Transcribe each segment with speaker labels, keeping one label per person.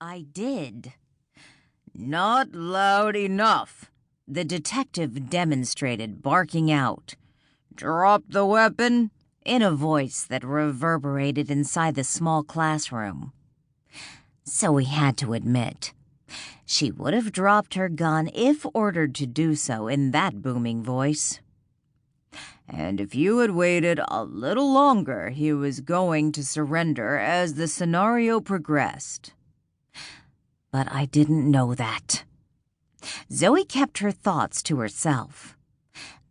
Speaker 1: I did.
Speaker 2: Not loud enough,
Speaker 1: the detective demonstrated, barking out.
Speaker 2: Drop the weapon,
Speaker 1: in a voice that reverberated inside the small classroom. Zoe had to admit, she would have dropped her gun if ordered to do so in that booming voice.
Speaker 2: And if you had waited a little longer, he was going to surrender as the scenario progressed.
Speaker 1: But I didn't know that. Zoe kept her thoughts to herself.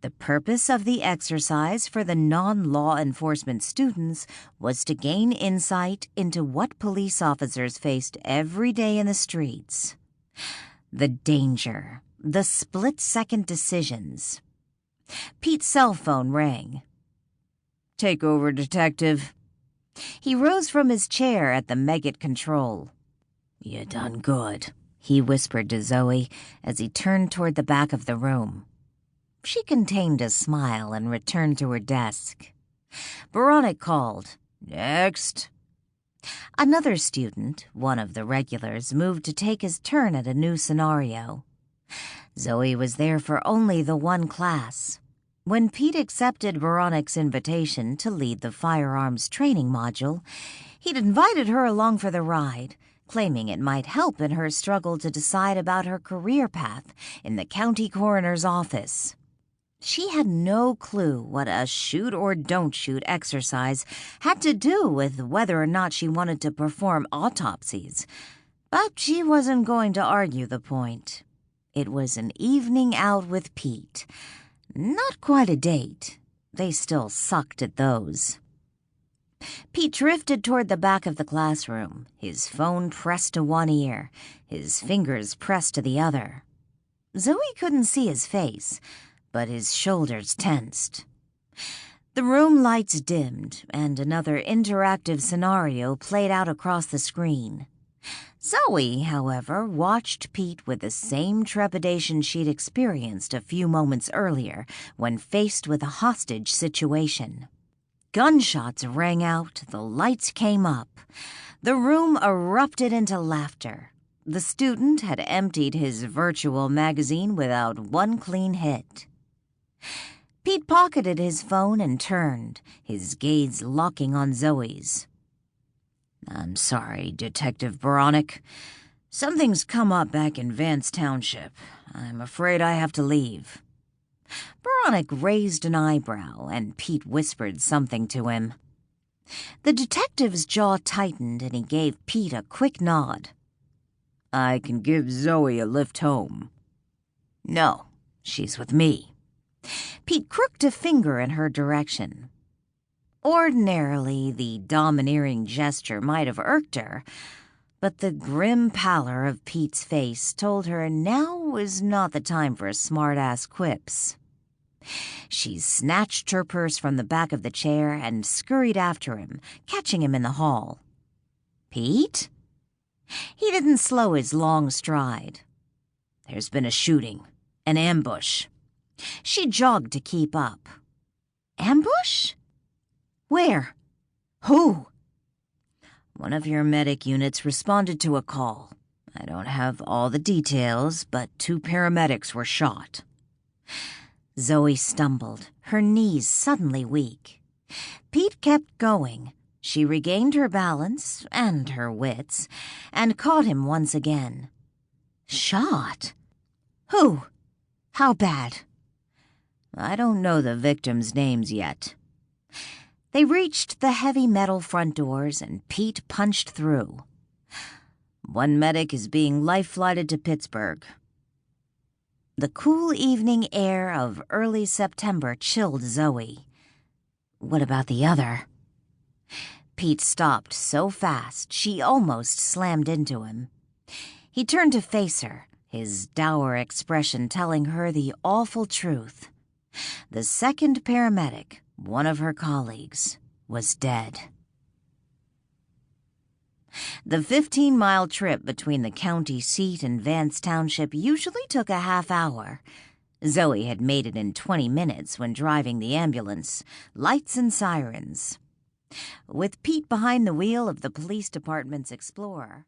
Speaker 1: The purpose of the exercise for the non-law enforcement students was to gain insight into what police officers faced every day in the streets. The danger, the split-second decisions. Pete's cell phone rang.
Speaker 2: Take over, Detective.
Speaker 1: He rose from his chair at the Megget control.
Speaker 2: You done good,
Speaker 1: he whispered to Zoe as he turned toward the back of the room. She contained a smile and returned to her desk. Veronica called.
Speaker 2: Next.
Speaker 1: Another student, one of the regulars, moved to take his turn at a new scenario. Zoe was there for only the one class. When Pete accepted Veronica's invitation to lead the firearms training module, he'd invited her along for the ride, claiming it might help in her struggle to decide about her career path in the county coroner's office. She had no clue what a shoot-or-don't-shoot exercise had to do with whether or not she wanted to perform autopsies, but she wasn't going to argue the point. It was an evening out with Pete. Not quite a date. They still sucked at those. Pete drifted toward the back of the classroom, his phone pressed to one ear, his fingers pressed to the other. Zoe couldn't see his face, but his shoulders tensed. The room lights dimmed, and another interactive scenario played out across the screen. Zoe, however, watched Pete with the same trepidation she'd experienced a few moments earlier when faced with a hostage situation. Gunshots rang out, the lights came up. The room erupted into laughter. The student had emptied his virtual magazine without one clean hit. Pete pocketed his phone and turned, his gaze locking on Zoe's.
Speaker 2: I'm sorry, Detective Veronica. Something's come up back in Vance Township. I'm afraid I have to leave.
Speaker 1: Veronica raised an eyebrow, and Pete whispered something to him. The detective's jaw tightened, and he gave Pete a quick nod.
Speaker 2: I can give Zoe a lift home.
Speaker 1: No, she's with me. Pete crooked a finger in her direction. Ordinarily, the domineering gesture might have irked her, but the grim pallor of Pete's face told her now was not the time for smart-ass quips. She snatched her purse from the back of the chair and scurried after him, catching him in the hall. Pete? He didn't slow his long stride.
Speaker 2: There's been a shooting, an ambush.
Speaker 1: She jogged to keep up. Ambush? Where? Who?
Speaker 2: One of your medic units responded to a call. I don't have all the details, but 2 paramedics were shot.
Speaker 1: Zoe stumbled, her knees suddenly weak. Pete kept going. She regained her balance and her wits and caught him once again. Shot? Who? How bad?
Speaker 2: I don't know the victims' names yet.
Speaker 1: They reached the heavy metal front doors, and Pete punched through.
Speaker 2: One medic is being life-flighted to Pittsburgh.
Speaker 1: The cool evening air of early September chilled Zoe. What about the other? Pete stopped so fast she almost slammed into him. He turned to face her, his dour expression telling her the awful truth. The second paramedic, one of her colleagues, was dead. The 15-mile trip between the county seat and Vance Township usually took a half hour. Zoe had made it in 20 minutes when driving the ambulance, lights and sirens. With Pete behind the wheel of the police department's Explorer,